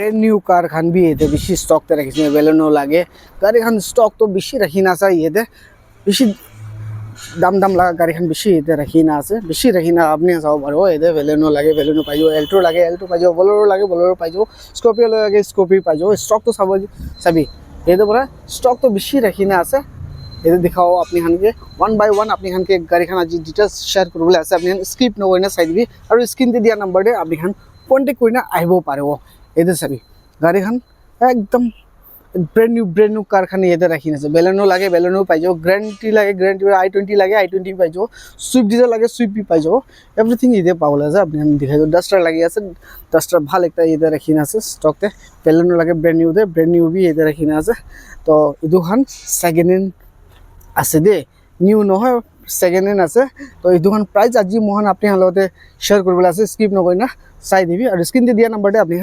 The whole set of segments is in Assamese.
ब्रांड न्यू कार खान भी ये बेसी स्टॉक ते रखिस बेलेनो लागे गाड़ी खान स्टॉक तो बेसी रखी ना सा ये बेसी दाम दाम लगा गाड़ी खान बेसी ये रखी ना आसे बेसी रखी ना आपने साव बारो ये बेलेनो लागे बेलेनो पाइजो एल्टो लागे एल्टो पाइजो बोलेरो लागे बोलेरो पाइजो स्कॉर्पियो लागे स्कॉर्पियो पाइजो स्टॉक तो सब सभी ये पूरा स्टॉक तो बेसी रखी ना आसे ये दिखाओ अपनी खान के वन बाय वन अपनी खान के गाड़ी खान आज डिटेल्स शेयर करबले আছে আপনি স্কিপ নকৰিনা চাই দিবি আৰু স্ক্ৰিনতে দিয়া নাম্বাৰ দে আপনি খান কন্টাক্ট কৰিনা আহিব পাৰিব এতে চাবি গাড়ী খান একদম ब्रांड न्यू कार खान ये रखी ना बेलेनो लागे बेलेनो पाइजो ग्रेंटी लागे ग्रेंटी i20 लागे i20 पाइजो स्विफ्ट डिजायर लागे स्विफ्ट भी पाइजो एवरीथिंग ये पावला जा अपनी दिखाई दो डस्टर लगी আছে डस्टर ভাল একটা ये रखी ना स्टॉक ते बेलेनो लागे ब्रांड न्यू भी ये रखी ना तो इदु खान सेकेंड हैंड আছে দে নিউ নহয় সেকেন্ড হ্যান্ড আছে তো এই দুখান প্রাইস আজি মোহন আপনি হালতে শেয়ার করবলে আছে স্কিপ নকৰি না চাই দিবি আৰু স্ক্ৰিনতে দিয়া নাম্বাৰতে আপনি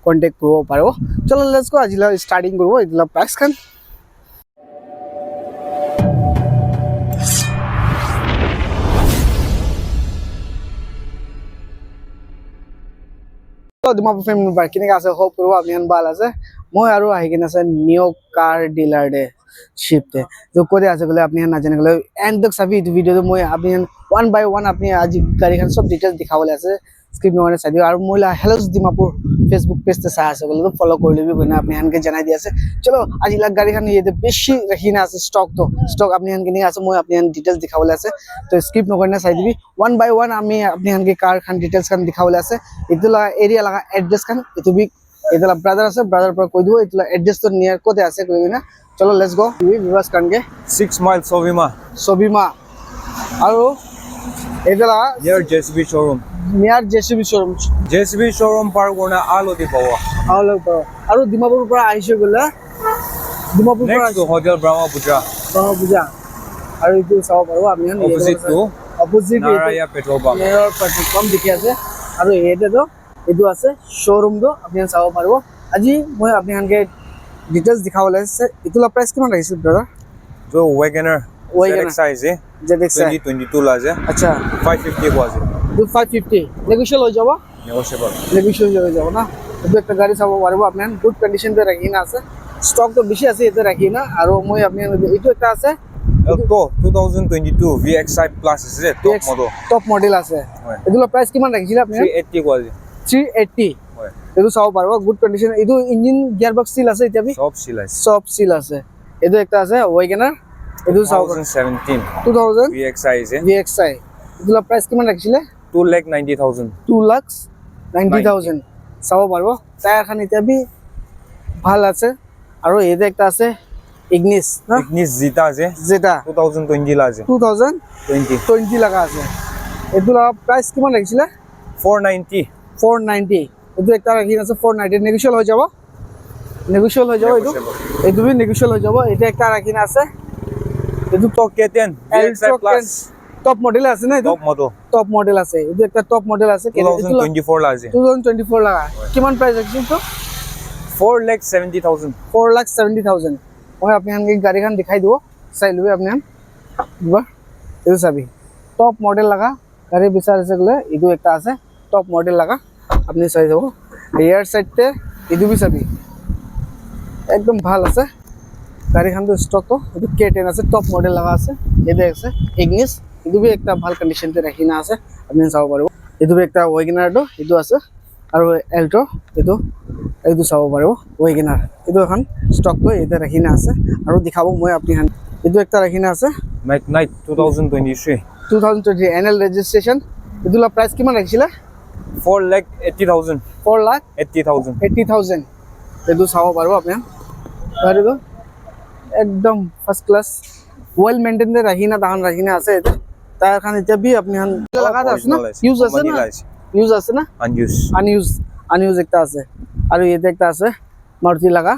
কন্টাক্ট কৰিব পাৰিব চলো লেটস গো আজিলা স্টাৰ্টিং কৰব ইদলা প্ৰাইস খান তো ডিমাপুৰ ফেমিলি বাৰ কিনে আছে হোপ কৰব আপনি ভাল আছে মই আৰু আহি কিনে আছে নিউ কাৰ ডিলাৰ দে शिफ्ट जो कोदे আছে গলে আপনি না জানে গলে এন্ড তক সবই ভিডিও তো মই আপনি ওয়ান বাই ওয়ান আপনি আজি গাড়ি খান সব ডিটেইলস দেখাবলে আছে স্ক্রিন ননে চাই দিও আর মইলা হেলোস ডিমাপুর ফেসবুক পেজ তে চাই আছে গলে তো ফলো কৰি লবি কইনা আপনি হানকে জানাই দি আছে চলো আজি লাগ গাড়ি খান ইয়ে বেশি রাখি না আছে স্টক আপনি হানকে নিয়ে আছে মই আপনি হান ডিটেইলস দেখাবলে আছে তো স্কিপ নকৰিনা চাই দিবি ওয়ান বাই ওয়ান আমি আপনি হানকে কার খান ডিটেইলস খান দেখাবলে আছে ইতলা এরিয়া লাগা এড্রেস খান ইতু বি ইতলা ব্রাদার আছে ব্রাদার পর কই দিব ইতলা এড্রেস তো নিয়ার কোতে আছে কইনা चलो लेट्स गो विवास करके 6 माइल सोबिमा আৰু এদলা नियर जेसीबी शोरूम पार करना आलो দি পাব আৰু ডিমাপুৰ পৰা আহিছে গলে ডিমাপুৰ পৰা নেক্সট হোটেল ব্ৰহ্মপুত্ৰ আৰু ইটো চাও পাৰো আপনি অপোজিট নাৰায়া পেট্ৰল পাম্প দেখি আছে আৰু এটো আছে শোरूम দো আপনি চাও পারবো আজি মই আপনি হানকে डिटेल्स दिखावले আছে ইতুলা প্রাইস কিমান রাখিছে দাদা जो वैगनर साइज है ZX 2022 लाजे अच्छा 550 को আছে 550 নেগোশিয়েবল হৈ যাব নেগোশিয়েবল হৈ যাব না তো একটা গাড়ি চাব পারবো আপনি গুড কন্ডিশন তে রাখি না আছে স্টক তো বেশি আছে এতে রাখি না আর মই আপনি এটো একটা আছে তো 2022 VXi প্লাস আছে টপ মডেল আছে এগুলা প্রাইস কিমান রাখিছিল আপনি 380 को আছে 380 এটো চাও পারবো গুড কন্ডিশন এটো ইঞ্জিন গিয়ার বক্স সিল আছে এটা সব সিল আছে এটো একটা আছে ওয়াগনার এটো চাও 2017 VXi আছে এগুলা প্রাইস কিমান রাখিছিল 2,90,000 2,90,000 চাও পারবো টায়ার খান এটা বি ভাল আছে আর এতে একটা আছে ইগনিস জিতা আছে যেটা 2020 লাজে 2020 লাগা আছে এগুলা প্রাইস কিমান রাখিছিল 490 এটো একটা রাখি আছে 490 নেগোশিয়েবল হৈ যাব এটো বি নেগোশিয়েবল হৈ যাব এটা একটা রাখি আছে এটো তো K ten VXi plus top model আছে না এটো টপ মডেল আছে এটো একটা টপ মডেল আছে 2024 লাজে 2024 লাগা কিমান প্রাইস রাখিছেন তো 4,70,000 মই আপনি হানকে গাড়ি খান দেখাই দিব চাই লবি আপনি একবার এটো চাবি টপ মডেল লাগা গাড়ি বিচাৰিছে গলে এটো একটা আছে টপ মডেল লাগা আপনি চাই যাব রিয়ার সাইডতে এটো বি চাবি একদম ভাল আছে গাড়ি খান তো স্টক তো এটো K10 আছে টপ মডেল লাগা আছে এতে আছে ইগনিস এটো বি একটা ভাল কন্ডিশন তে রাখি না আছে আপনি চাও পারবো এটো বি একটা ওয়াগনার দো এটো আছে আর এল্টো এটো চাও পারবো ওয়াগনার এটো এখন স্টক তো এতে রাখি না আছে আর দেখাবো মই আপনি হান এটো একটা রাখি না আছে নাইট 2023 এনএল রেজিস্ট্রেশন এটোলা প্রাইস কিমান রাখিছিল 4,80,000 4,80,000 এটো চাও পারবো আপনি পারে তো একদম ফার্স্ট ক্লাস ওয়েল মেইনটেইন তে রাখি না আছে এতে টায়ার খান এটা বি আপনি হান লাগা আছে না ইউজ আছে না আনইউজ একটা আছে আর এতে একটা আছে মারুতি লাগা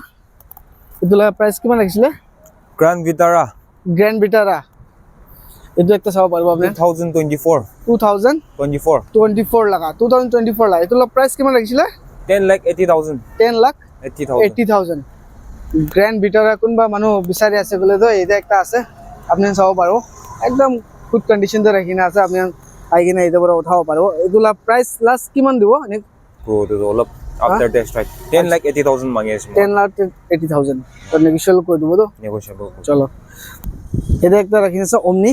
এটোলা প্রাইস কিমান রাখিছিল গ্র্যান্ড ভিটারা এটো একটা চাও পারবো আপনি 2024 লাগা 2024 লাগা এটোলা প্রাইস কিমান রাখিছিল 10,80,000 গ্র্যান্ড ভিটারা কোনবা মানুহ বিচাৰি আছে গলে তো এটা একটা আছে আপনি চাও পারবো একদম গুড কন্ডিশন তে রাখি না আছে আপনি আই কিনা এটা বড় উঠাও পারবো এগুলা প্রাইস লাস্ট কিমান দিব তো অলপ after test ride. 10,80,000 mange is 10,80,000 তো নেগোশিয়েবল করে দেবো তো negotiable. চলো এটা একটা রাখি আছে অমনি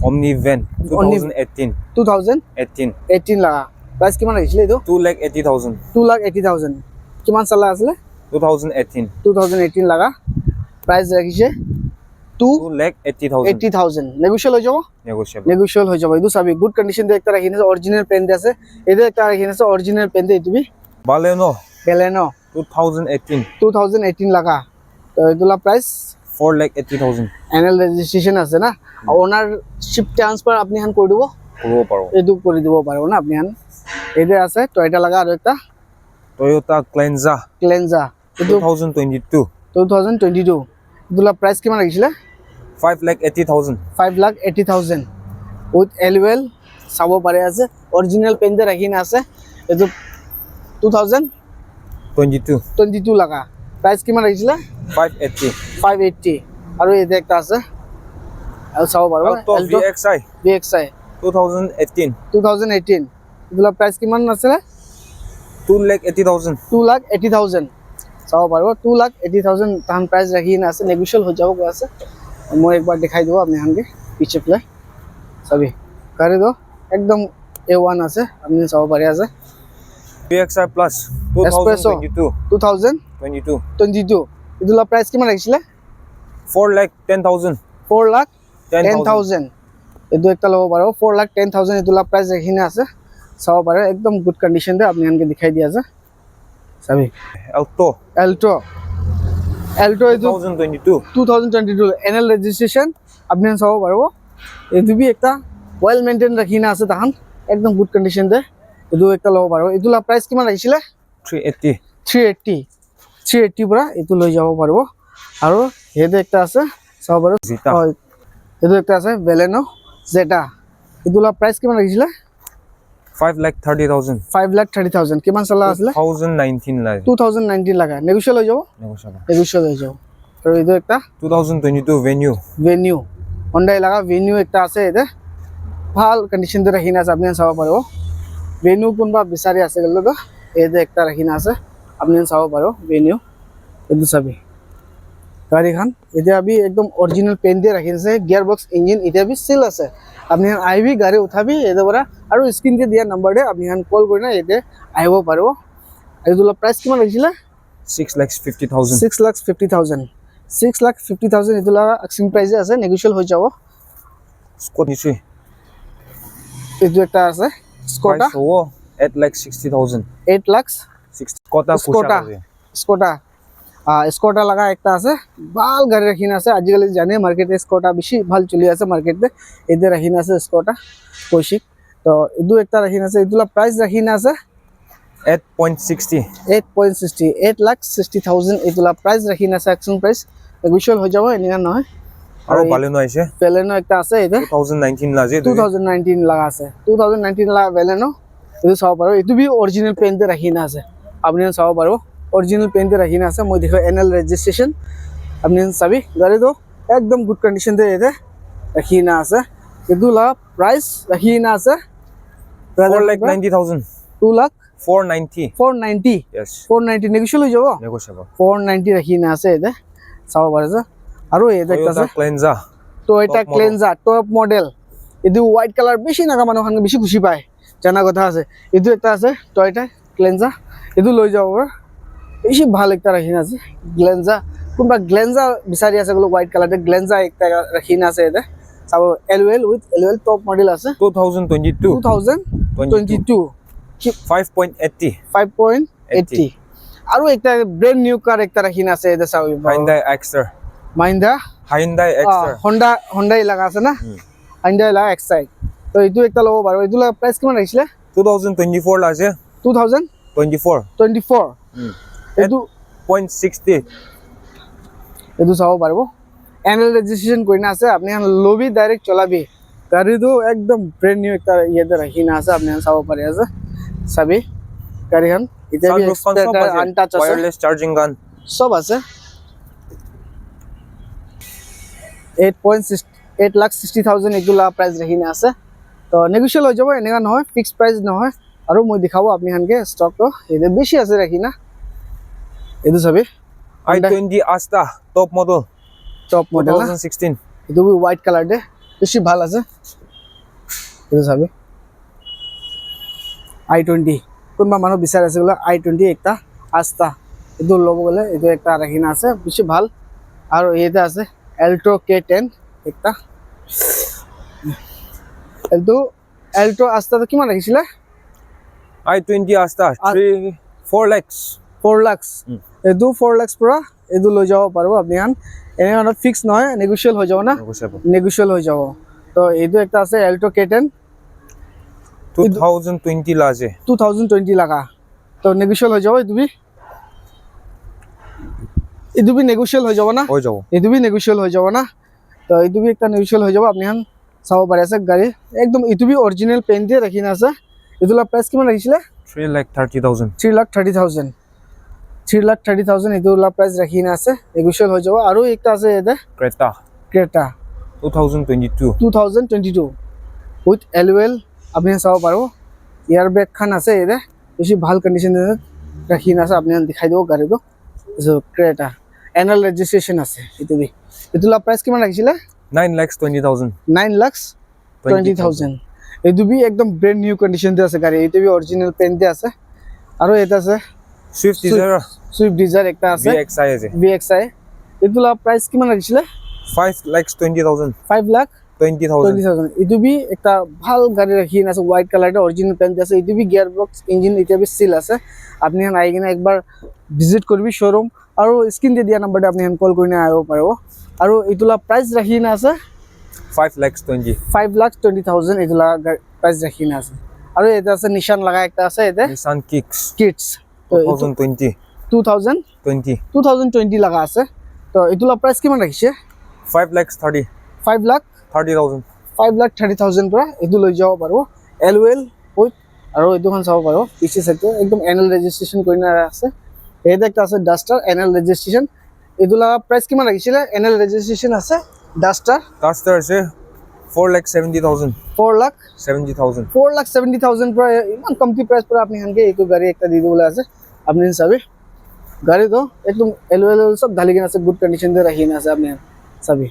Omni van Omni- 2018. 2018 18 লাগা প্রাইস কিমান রাখিছিলে এইটো 2,80,000. 2,80,000 কিমান চালা আছিলে 2018. 2018 লাগা প্রাইস রাখিছে 2,80,000. 2,80,000 নেগোশিয়েবল হৈ যাব Negotiable. নেগোশিয়েবল হৈ যাব এইটো চাবি গুড কন্ডিশন দে একটা রাখি আছে অরিজিনাল পেন দে আছে এটা একটা রাখি আছে অরিজিনাল পেন দে এইটো Baleno বেলেনো 2018. 2018 লাগা তো এইটোলা প্রাইস 4,80,000. এনএল রেজিস্ট্রেশন আছে না ওনারশিপ ট্রান্সফার আপনি হান করে দিব করব পারো এইটো করে দিব পারবো না আপনি হান এইটা আছে টয়টা লাগা আর একটা Toyota Clenza ক্লেনজা এইটো 2022. 2022 এইটোলা প্রাইস কিমান রাখিছিলে 5,80,000. 5,80,000 উইথ এলওয়েল চাব পাৰে আছে অৰিজিনেল পেন দে ৰাখি না আছে এইটো 22. 2022 লাগা প্ৰাইস কিমান ৰাখিছিলে 580. 580 আৰু এইটা একটা আছে আৰু চাব পারবো Alto VXI VXI 2018. 2018 এইটোলা প্রাইস কিমান আছিলে 2,80,000. 2,80,000 চাব পারবো 2,80,000 তাহান প্রাইস রাখি না আছে নেগোশিয়েবল হৈ যাব কৈ আছে মই একবাৰ দেখাই দিব আপনি হানকে পিছে প্লে সবই করে দো একদম A1 আছে আপনি চাব পারে আছে VXI Plus Espresso 2022. 2022 22. এইটোলা প্রাইস কিমান রাখিছিলে 4,10,000. 4,10,000 এইটো একটা লব পারো 4,10,000 এইটোলা প্রাইস রাখি না আছে চাব পারে একদম গুড কন্ডিশন দে আপনি হানকে দেখাই দিয়া আছে সবই Alto এল্টো এইটো 2022. 2022 এনএল রেজিস্ট্রেশন আপনি চাব পারবো এইটো বি একটা ওয়েল মেইনটেইন রাখি না আছে তাহান একদম গুড কন্ডিশন দে এইটো একটা লব পারবো এইটোলা প্রাইস কিমান রাখিছিলে 380. 380 পৰা এইটো লৈ যাব পাৰবো আৰু হেডে একটা আছে চাব পারো Zeta. এইটো একটা আছে বেলেনো জেটা এইটোলা প্রাইস কিমান রাখিছিলে 5,30,000. 5,30,000 কিমান চালা আছিলে 2019 লাগ 2019 লাগা নেগোশিয়েবল হৈ যাব negotiable. নেগোশিয়েবল হৈ যাব আৰু এইটো একটা 2022 Venue ভেনিউ হন্ডাই লাগা ভেনিউ একটা আছে এতে ভাল কন্ডিশন দে রাখি না আছে আপনি চাব পারবো ভেনিউ কোনবা বিচাৰি আছে গেল তো এতে একটা রাখি না আছে আপনি চাব পারো ভেনিউ এইটো চাবি গাড়ীখন এতিয়া আমি একদম অরিজিনাল পেন দিয়ে রাখি আছে গিয়ার বক্স ইঞ্জিন এতিয়া বি সিল আছে আপনি আইবি গাড়ী উঠাবি এতে পৰা আৰু স্ক্ৰিন দিয়ে দিয়া নাম্বাৰ দে আপনি কল কৰি না এতে আহিব পাৰবো এইটোলা প্ৰাইস কিমান ৰাখিছিলে 6,50,000. 6,50,000 6,50,000 এইটোলা আক্সিং প্রাইসে আছে নেগোশিয়েবল হৈ যাব Scott Nisui. এইটো একটা আছে স্কোটা 8,60,000. 8 লাখ 60 Kota Skoda. স্কোটা স্কোটা লাগা একটা আছে ভাল গাড়ি রাখি না আছে আজিকালি জানে মার্কেটে স্কোটা বেশি ভাল চলি আছে মার্কেটে এদের রাখি না আছে স্কোটা কৌশিক তো এইটো একটা রাখি না আছে এইটোলা প্রাইস রাখি না আছে 8.60. 8.60 8,60,000 এইটোলা প্রাইস রাখি না আছে অ্যাকশন প্রাইস নেগোশিয়েবল হৈ যাব এনেকা নহয় আৰু Baleno আইছে বেলেনো একটা আছে এতে 2019 লাজে 2019 লাগা আছে 2019 লাগা বেলেনো এইটো চাব পারো এইটো বি অরিজিনাল পেন দে রাখি না আছে আপনি চাব পারো অরিজিনাল পেন দে রাখি না আছে মই দেখো এনএল রেজিস্ট্রেশন আপনি চাবি গাড়ি তো একদম গুড কন্ডিশন দে এতে রাখি না আছে এইটোলা প্রাইস রাখি না আছে 4,90,000. 2,490 490. Yes. 490 নেগোশিয়েবল হৈ যাব Negotiable. 490 রাখি না আছে এতে চাব পারে আৰু এতে একটা আছে Toyota Clenza. Toyota Top model. Glanza top model এইটো হোয়াইট কালার বেশি নাগা মানুহ বেশি খুশি পায় জানা কথা আছে এইটো একটা আছে টয়োটা ক্লেনজা এইটো লৈ যাব পাৰা বেশি ভাল একটা ৰাখি না আছে গ্লেনজা কোনবা গ্লেনজা বিচাৰি আছে গলো হোয়াইট কালার গ্লেনজা একটা রাখি না আছে এতে চাব LOL with LOL top model আছে 2022. 2022 5.80. 5.80 আৰু একটা ব্র্যান্ড নিউ কার একটা রাখি না আছে এতে চাব Hyundai Exter. Mahindra Hyundai Exter. Hyundai লাগা আছে না হোন্ডাই লাগা এক্সাইড তো এইটো একটা লব পারো এইটোলা প্রাইস কিমান রাখিছিলে 2024 লাজে 2024 24. এইটো 0.60. এইটো চাব পারবো এনএল রেজিস্ট্রেশন কৰি না আছে আপনি লবি ডাইরেক্ট চলাবি গাড়ি তো একদম ব্র্যান্ড নিউ একটা ইয়েতে রাখি না আছে আপনি চাব পারে আছে চাবি গাড়িখন এটা বি Sunroof fan এক্সপেক্ট আনটাচ আছে wireless charging gun. সব আছে 8,60,000 এইটোলা প্রাইস রাখি না আছে তো নেগোশিয়েবল হৈ যাব এনেকা নহয় ফিক্স প্রাইস নহয় আৰু মই দেখাবো আপনি হানকে স্টকটো এতে বেশি আছে রাখি না এদু সবই I20 Asta top model top model না 2016. এদু হোয়াইট কালার দে বেশি ভাল আছে এদু সবই i20 কোনবা মানুহ বিচাৰ আছে বলে i20 একটা আস্তা এদু লব গলে এদু একটা রাখি না আছে বেশি ভাল আৰু এতে আছে Alto K10 একটা Alto আস্তা তো কিমান রাখিছিলে I20 Asta 4 lakhs. 4 lakhs এদু 4 lakhs পুরা এদু লৈ যাব পারবো আপনি আন এনে মানে ফিক্স নহয় নেগোশিয়েবল হৈ যাব না Negotiable. নেগোশিয়েবল হৈ যাব তো এদু একটা আছে Alto K10 2020 laje. 2020 লাগা তো নেগোশিয়েবল হৈ যাব এদু বি নেগোশিয়েবল হৈ যাব না Hoy jabo. এদু বি নেগোশিয়েবল হৈ যাব না তো এদু বি একটা নেগোশিয়েবল হৈ যাব আপনি আন চাব পারে আছে গাড়ি একদম এদু বি অরিজিনাল পেন দিয়ে রাখি না আছে এদুলা প্রাইস কিমান রাখিছিলে 3,30,000. 3,30,000 3,30,000 এদুলা প্রাইস রাখি না আছে নেগোশিয়েবল হৈ যাব আৰু একটা আছে এতে Creta ক্রেটা 2022. 2022 উইথ এলওয়েল আপনি চাব পারো এয়ার ব্যাগ খান আছে এতে বেশি ভাল কন্ডিশন রাখি না আছে আপনি দেখাই দেব গাড়িটো ক্রেটা এনুয়াল রেজিস্ট্রেশন আছে এতুলা প্রাইস কিমান রাখিছিলে 9,20,000. 9,20,000 এদু বি একদম ব্র্যান্ড নিউ কন্ডিশন তে আছে গাড়ি এতে বি অরিজিনাল পেন তে আছে আৰু এটা আছে Swift Desire সুইফট ডিজায়ার একটা আছে VXI আছে. VXI এতুলা প্রাইস কিমান রাখিছিলে 5,20,000. 5 লাখ 20,000. 20,000 এদু বি একটা ভাল গাড়ি রাখি আছে হোয়াইট কালারটা অরিজিনাল পেন আছে এদু বি গিয়ার বক্স ইঞ্জিন এটা বি সিল আছে আপনি হান আই কিনে একবার ভিজিট করবি শোরুম আৰু স্ক্ৰিন দিয়ে দিয়া নাম্বাৰটা আপনি হান কল কৰি আইব পাৰবো আৰু এতুলা প্রাইস রাখি না আছে 5,20,000. 5,20,000 এতুলা প্রাইস রাখি না আছে আৰু এটা আছে নিশান লাগা একটা আছে এতে Nissan Kicks কিডস তো 2020. 2020 লাগা আছে তো এতুলা প্রাইস কিমান রাখিছে 5,30,000. 5,30,000 30,000. পৰা এদু লৈ যাব পাৰবো এলওয়েল উইথ আৰু এদুখন চাব পাৰো পিছে সাইডে একদম এনুয়াল ৰেজিস্ট্ৰেশন কৰি না আছে এতে একটা আছে ডাস্টার এনুয়াল রেজিস্ট্রেশন এদুলা প্রাইস কিমান রাখিছিলে এনুয়াল রেজিস্ট্রেশন আছে ডাস্টার Duster আছে 4,70,000. 4,70,000 70,000. পৰা ইমান কমতি প্ৰাইস পৰা আপনি হানকে এইটো গাড়ি একটা দি দিবলে আছে আপনি চাবি গাড়ি তো একদম এলওয়েল সব ঢালি কিনে আছে গুড কন্ডিশন দিয়ে রাখি না আছে আপনি চাবি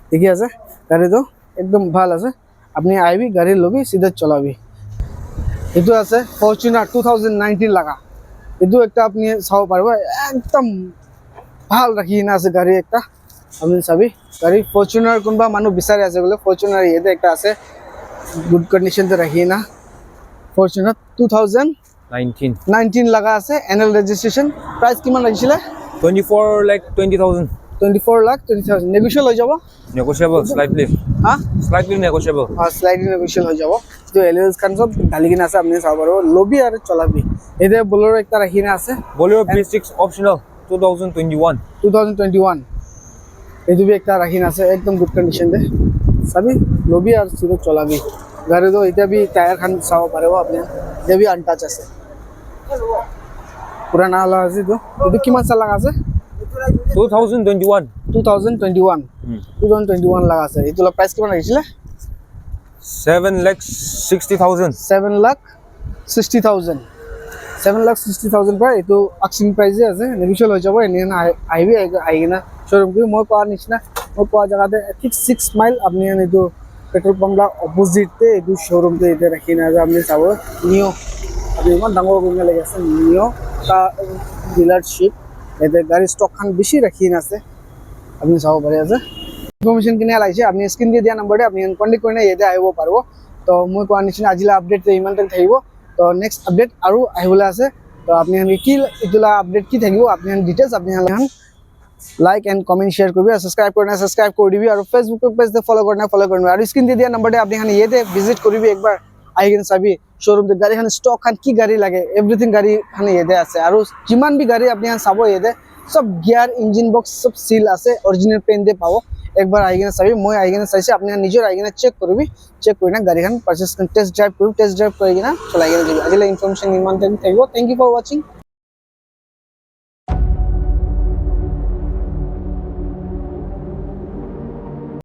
ঠিকই আছে গাড়ি তো একদম ভাল আছে আপনি আইবি গাড়ি লবি সিধা চলাবি এটো আছে ফরচুনার 2019 লাগা এটো একটা আপনি চাব পারবো একদম ভাল রাখি না আছে গাড়ি একটা আপনি চাবি গাড়ি ফরচুনার কোনবা মানুহ বিচাৰি আছে বলে ফরচুনার এতে একটা আছে গুড কন্ডিশন তে রাখি না ফরচুনার 2019 লাগা আছে এনুয়াল রেজিস্ট্রেশন প্রাইস কিমান লাগিছিলে 24,20,000. 24,20,000 নেগোশিয়েবল হৈ যাব Negotiable slightly. হ্যাঁ Slightly negotiable. স্লাইডলি নেগোশিয়েবল হৈ যাব তো এলএস খান সব ঢালি কিনে আছে আপনি চাব পারো লবি আর চলাবি এতে বোলেরো একটা রাখি না আছে Bolero B6 optional 2021. 2021 এটো বি একটা রাখি না আছে একদম গুড কন্ডিশন দে সবই লবি আর সিধা চলাবি গাড়ি তো এটা বি টায়ার খান চাব পারবো আপনি এটা বি আনটাচ আছে পুরানা আলা আছে তো এটো কিমান সাল লাগা আছে 2021. 2021 লাগা আছে এটোলা প্রাইস কিমান রাখিছিলে 7,60,000. 7,60,000 7,60,000 পৰা এটো আক্সিং প্রাইসে আছে নেগোশিয়েবল হৈ যাব এনে আইবি আইগিনা শোরুম কি মই কোৱা নিচিনা মই কোৱা জায়গাতে ঠিক 6 মাইল আপনি এটো পেট্রোল পাম্পলা অপোজিট তে এটো শোরুম তে এটা রাখি না যে আপনি চাব নিও আপনি ইমান ডাঙৰ গুণা লাগি আছে নিও কা ডিলারশিপ এতে গাড়ি স্টক খান বেশি রাখি না আছে আপনি চাব পারে আছে ইনফরমেশন কিনে লাইছে আপনি স্ক্রিন দিয়ে দিয়া নাম্বারে আপনি কন্টাক্ট কৰি এতে আহিব পাৰবো তো মই কোৱা নিচিনা আজিলা আপডেট ইমান তক থাকিব তো নেক্সট আপডেট আৰু আহিবলে আছে তো আপনি কি ইতুলা আপডেট কি থাকিব আপনি ডিটেইলস আপনি লাইক এন্ড কমেন্ট শেয়ার করবি আর সাবস্ক্রাইব করনা সাবস্ক্রাইব করে দিবি আর ফেসবুক পেজ তে ফলো করনা ফলো করবি আর স্ক্রিন দিয়ে দিয়া নাম্বারে আপনি ইয়েতে ভিজিট করবি একবার আইগেন চাবি শোরুম তে গাড়ি খান স্টক খান কি গাড়ি লাগে এভরিথিং গাড়ি খান ইয়েতে আছে আর যিমান বি গাড়ি আপনি চাব ইয়েতে সব গিয়ার ইঞ্জিন বক্স সব সিল আছে অরিজিনাল পেন দিয়ে পাবো একবার আইগেন চাবি মই আইগেন চাইছি আপনি নিজৰ আইগেন চেক কৰবি চেক কৰি না গাড়ি খান পাৰচেজ টেস্ট ড্ৰাইভ কৰি কিনা চলাই গেলে দিবি আজিলে ইনফৰমেশন ইমান থাকিব থ্যাংক ইউ ফৰ ওয়াচিং